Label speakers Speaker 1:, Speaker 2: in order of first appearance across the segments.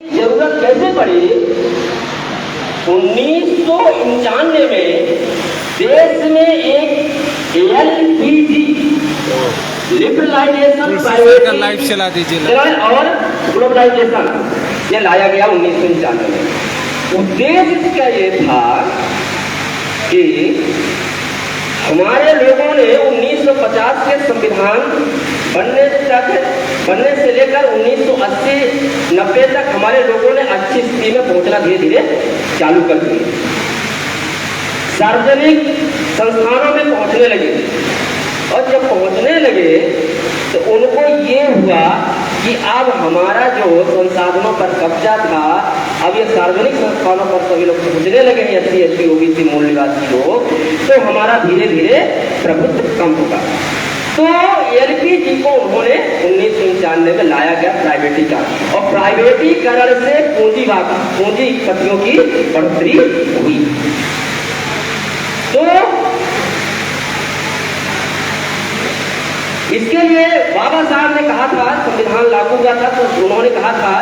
Speaker 1: जरूरत कैसे पड़ी? 1991 में देश में एक एलपीजी लिबरलाइजेशन
Speaker 2: लाइव चला दीजिए
Speaker 1: और ग्लोबलाइजेशन ये लाया गया 1991 में। उद्देश्य क्या ये था कि हमारे लोगों ने 1950 के संविधान बनने से लेकर 1980-90 तक हमारे लोगों ने अच्छी स्थिति में पहुंचना धीरे धीरे चालू कर दिया। सार्वजनिक संस्थानों में पहुंचने लगे और जब पहुंचने लगे तो उनको ये हुआ कि अब हमारा जो संसाधनों पर कब्जा था, अब ये सार्वजनिक संस्थानों पर सभी लोग पहुंचने लगे हैं, SC ST OBC मूल निवासी लोग, तो हमारा धीरे धीरे प्रभुत्व कम होगा। तो एलपीजी को उन्होंने 1991 में लाया गया प्राइवेटीकरण, और प्राइवेटीकरण से पूंजीपतियों की बढ़ोतरी हुई। तो इसके लिए बाबा साहब ने कहा था, संविधान लागू हुआ था तो उन्होंने कहा था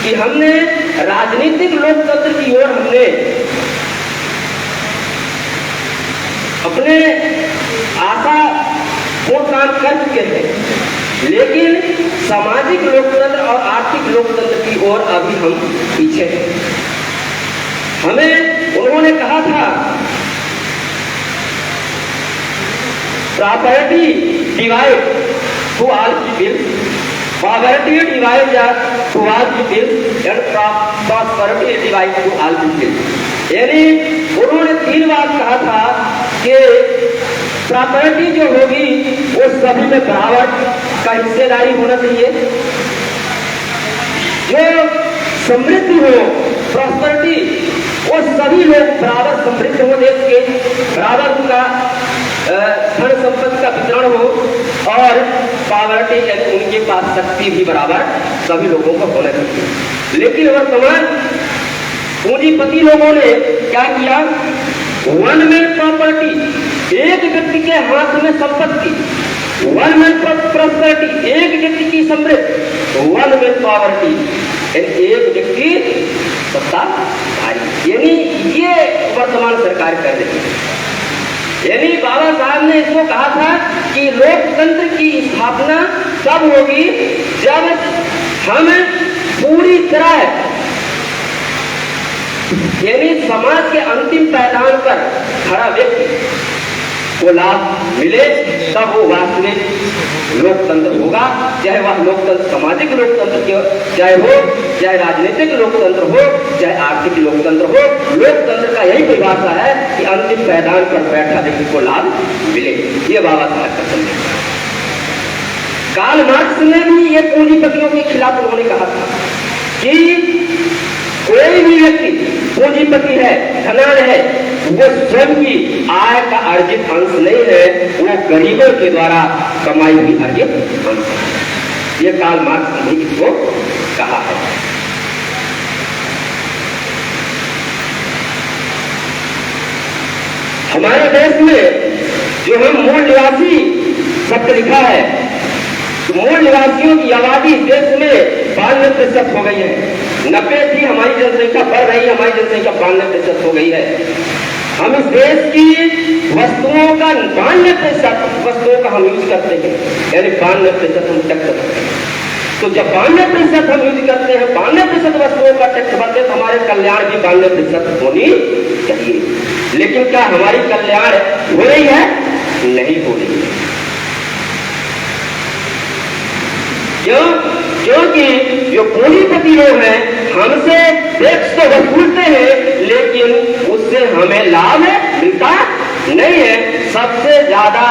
Speaker 1: कि हमने राजनीतिक लोकतंत्र की ओर हमने अपने आशा पूर्ण काम कर चुके हैं, लेकिन सामाजिक लोकतंत्र और आर्थिक लोकतंत्र की ओर अभी हम पीछे हैं। हमें उन्होंने कहा था property divide two all people, poverty divide two all people and prosperity divide two all people. यानी उन्होंने 3 बार कहा था कि प्रॉपर्टी जो होगी वो सभी में बराबर का हिस्सेदारी होना चाहिए, जो समृद्धि हो प्रॉस्पेरिटी वो सभी लोग बराबर समृद्ध हो, देश के बराबर उनका धन संपत्ति का वितरण हो, और पॉवर्टी उनके पास शक्ति भी बराबर सभी लोगों को होना चाहिए। लेकिन वर्तमान पूंजीपति लोगों ने क्या किया? वन मैन प्रॉपर्टी, एक व्यक्ति के हाथ में संपत्ति, वन मैन प्रॉपर्टी, एक व्यक्ति की समृद्धि, वन मैन पॉवर्टी, एक व्यक्ति सत्ताधारी। यानी ये वर्तमान सरकार कर रही है। यानी बाबा साहब ने इसको कहा था कि लोकतंत्र की स्थापना तब होगी जब हम पूरी तरह, यानी समाज के अंतिम पैदान पर खड़ा व्यक्ति को लाभ मिले, तब वो वास्तविक लोकतंत्र होगा। चाहे वह लोकतंत्र सामाजिक लोकतंत्र चाहे राजनीतिक लोकतंत्र हो, चाहे आर्थिक लोकतंत्र हो। लोकतंत्र का यही परिभाषा है कि अंतिम पैदान पर बैठा व्यक्ति को लाभ मिले। ये बाबा साहब का संदेश है। कार्ल मार्क्स ने भी ये पूंजीपतियों के खिलाफ उन्होंने कहा था कि कोई भी व्यक्ति पूंजीपति है, धनाढ्य है, वो स्वयं की आय का अर्जित अंश नहीं है, वो गरीबों के द्वारा कमाई हुई अर्जित अंश है। ये कार्ल मार्क्स ने इसको कहा है। हमारे देश में जो हम मूल निवासी शब्द लिखा है, तो मूल निवासियों की आबादी देश में 92% हो गई है। 90 थी हमारी जनसंख्या, बढ़ रही है, हमारी जनसंख्या 92% हो गई है। हम इस देश की वस्तुओं का 92% वस्तुओं का हम यूज करते हैं, यानी 92% हम टैक्स भरते हैं। तो जब 92% हम यूज करते हैं, 92% वस्तुओं का टैक्स भरते हैं, तो हमारे कल्याण भी 92% होनी चाहिए। लेकिन क्या हमारी कल्याण हो रही है? नहीं हो रही है। क्यों? क्योंकि जो पूंजीपति लोग हैं हमसे टैक्स तो वसूलते हैं, लेकिन उससे हमें लाभ मिलता नहीं है। सबसे ज्यादा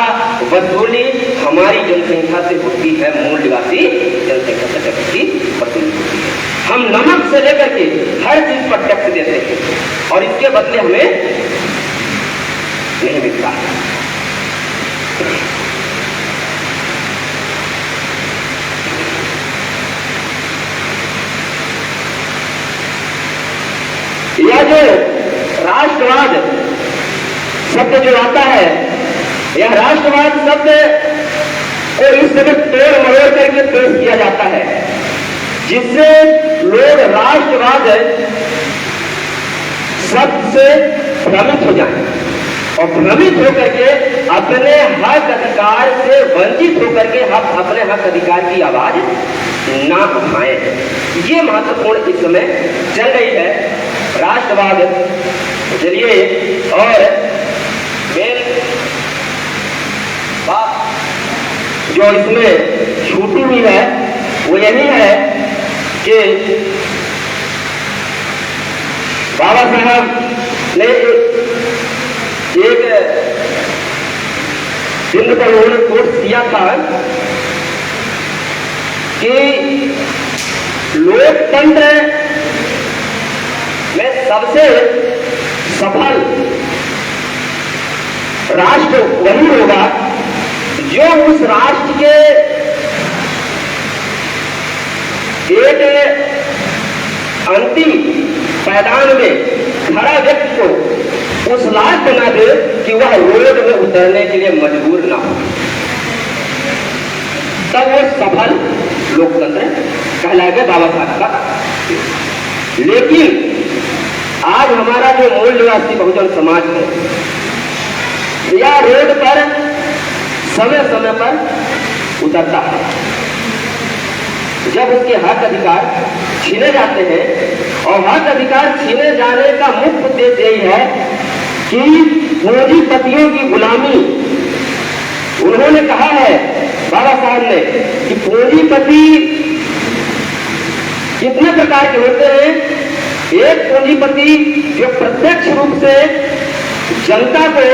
Speaker 1: वसूली हमारी जनसंख्या से होती है, मूल निवासी जनसंख्या से टैक्स की वसूली होती है। हम नमक से लेकर के हर चीज पर टैक्स देते हैं और इसके बदले हमें नहीं मिलता। यह जो राष्ट्रवाद शब्द जो आता है, यह राष्ट्रवाद शब्द को इस समय तोड़ मरोड़ करके पेश किया जाता है, जिससे लोग राष्ट्र राष्ट्रवाद सबसे भ्रमित हो जाए और भ्रमित होकर के अपने हक अधिकार से वंचित होकर के हम अपने हक अधिकार की आवाज ना उठाएं। ये महत्वपूर्ण इस समय चल रही है राष्ट्रवाद। चलिए, और मेन बात जो इसमें छूटी हुई है वो यही है कि बाबा साहब ने एक दिन पर उन्होंने कोट किया था कि लोकतंत्र में सबसे सफल राष्ट्र वही होगा जो उस राष्ट्र के एक अंतिम मैदान में खड़ा व्यक्ति को उस लायक बना दे कि वह रोड में उतरने के लिए मजबूर ना हो, तब वो सफल लोकतंत्र कहलाएगा बाबा साहब का। लेकिन आज हमारा जो मूल निवासी बहुजन समाज है या रोड पर समय समय पर उतरता है, जब उसके हक अधिकार छीने जाते हैं। और हक अधिकार छीने जाने का मुख्य उद्देश्य यही है कि पूंजीपतियों की गुलामी। उन्होंने कहा है बाबा साहब ने कि पूंजीपति कितने प्रकार के होते हैं। एक पूंजीपति जो प्रत्यक्ष रूप से जनता को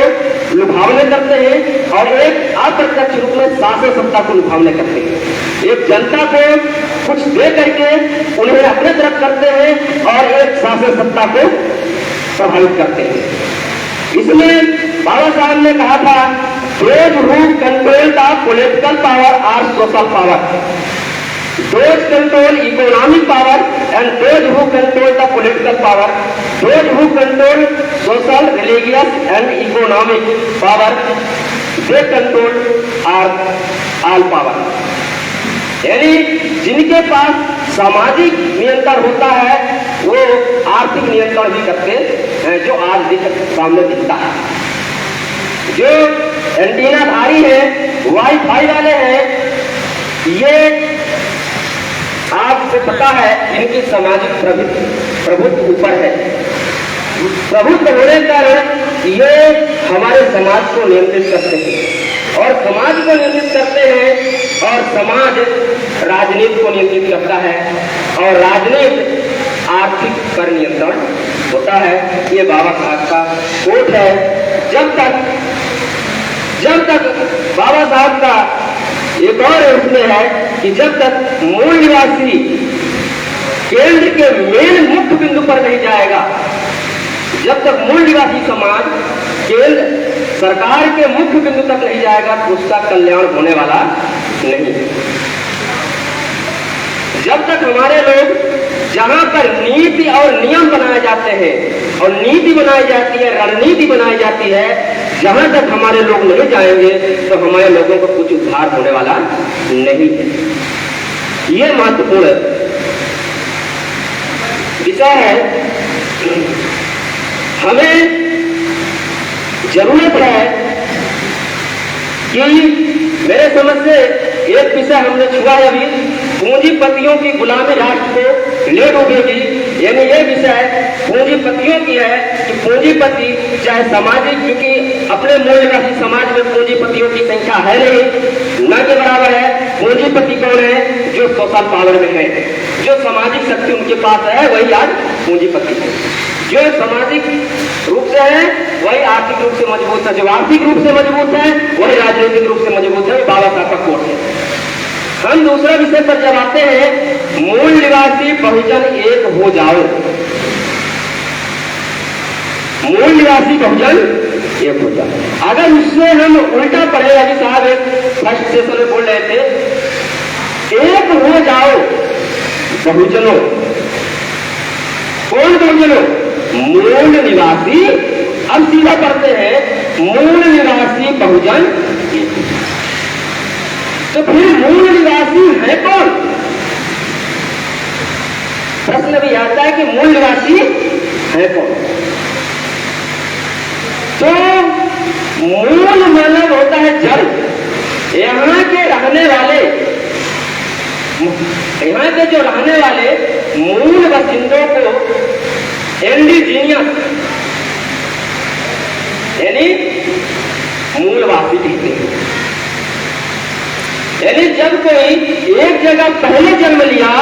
Speaker 1: लुभावने करते हैं और एक अप्रत्यक्ष रूप में शासन सत्ता को लुभावने करते हैं। एक जनता को कुछ दे करके उन्हें अपने तरफ करते हैं और एक शासन सत्ता को प्रभावित करते हैं। इसमें बाबा साहब ने कहा था, those who control the political power are social power, those control economic power and those who control the political power, those who control social, religious and economic power, they control all power। यानी जिनके पास सामाजिक नियंत्रण होता है वो आर्थिक नियंत्रण भी करते हैं, जो आज सामने दिखता है। जो एंटीनाधारी है, वाईफाई वाले हैं, ये आपको पता है इनकी सामाजिक प्रभुत्व ऊपर है। प्रभुत्व होने के कारण ये हमारे समाज को नियंत्रित करते हैं और समाज को नियंत्रित करते हैं और समाज राजनीति को नियंत्रित करता है और राजनीति आर्थिक पर नियंत्रण होता है। ये बाबा साहब का कोट है। जब तक बाबा साहब का एक और उसमें है कि जब तक मूल निवासी केंद्र के मेन मुख्य बिंदु पर नहीं जाएगा, जब तक मूल निवासी समाज केंद्र सरकार के मुख्य बिंदु तक नहीं जाएगा तो उसका कल्याण होने वाला नहीं। जब तक हमारे लोग जहां पर नीति और नियम बनाए जाते हैं और नीति बनाई जाती है, रणनीति बनाई जाती है, जहां तक हमारे लोग नहीं जाएंगे तो हमारे लोगों को कुछ उद्धार होने वाला नहीं है। ये महत्वपूर्ण विषय है। हमें जरूरत है कि मेरे समझ से एक विषय हमने छुआ है अभी, पूंजीपतियों की गुलामी राष्ट्र को ले डूबेगी। यानी ये विषय पूंजीपतियों की है कि पूंजीपति चाहे सामाजिक, क्योंकि अपने मूल निवासी समाज में पूंजीपतियों की संख्या है नहीं, न के बराबर है। पूंजीपति कौन है? जो सोशल पावर में है, जो सामाजिक शक्ति उनके पास है, वही आज पूंजीपति है। जो सामाजिक रूप से है वही आर्थिक रूप से मजबूत है, जो आर्थिक रूप से मजबूत है वही राजनीतिक रूप से मजबूत है। बाबा साहब का कोट है। हम दूसरा विषय पर जब आते हैं, मूल निवासी बहुजन एक हो जाओ। मूल निवासी बहुजन एक हो जाओ। अगर उससे हम उल्टा पढ़े, अभी साहब एक फर्स्ट सेशन में बोल रहे थे, एक हो जाओ बहुजनों। कौन बहुजनों? मूल निवासी। अब सीधा पढ़ते हैं, मूल निवासी बहुजन। तो फिर मूल निवासी है कौन? प्रश्न भी आता है कि मूल निवासी है कौन। तो मूल मानव होता है जड़। यहाँ के रहने वाले, यहाँ के जो रहने वाले मूल बसिंदों को इंडिजीनियस यानी मूलवासी कहते हैं। यानी जब कोई एक जगह पहले जन्म लिया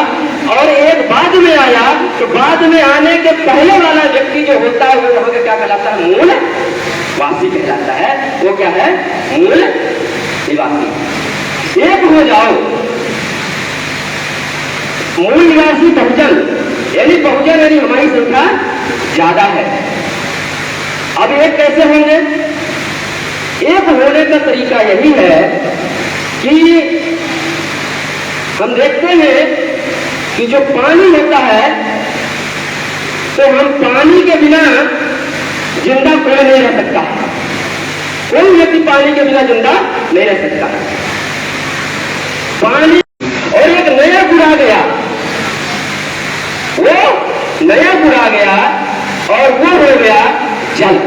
Speaker 1: और एक बाद में आया, तो बाद में आने के पहले वाला व्यक्ति जो होता है वो वहां का क्या कहलाता है? मूल वासी कहलाता है। वो क्या है? मूल निवासी। एक हो जाओ मूल निवासी बहुजन, यानी बहुजन यानी हमारी संख्या ज्यादा है। अब एक कैसे होंगे? एक होने का तरीका यही है कि हम देखते हैं कि जो पानी होता है, तो हम पानी के बिना जिंदा कोई नहीं रह सकता। कोई व्यक्ति पानी के बिना जिंदा नहीं रह सकता। पानी और एक नया गुण आ गया, वो नया गुण आ गया और वो हो गया जल,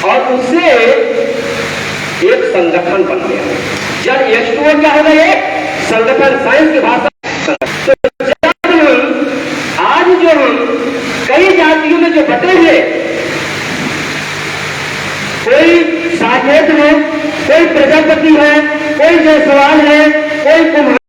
Speaker 1: और उससे एक संगठन बन गया। जल H2O क्या होगा? ये संगठन, साइंस की भाषा। तो जब हम आज जो हम कई जातियों में जो बटे हैं, कोई साकेत है, कोई प्रजापति है, कोई जायसवाल है, कोई कुम्हार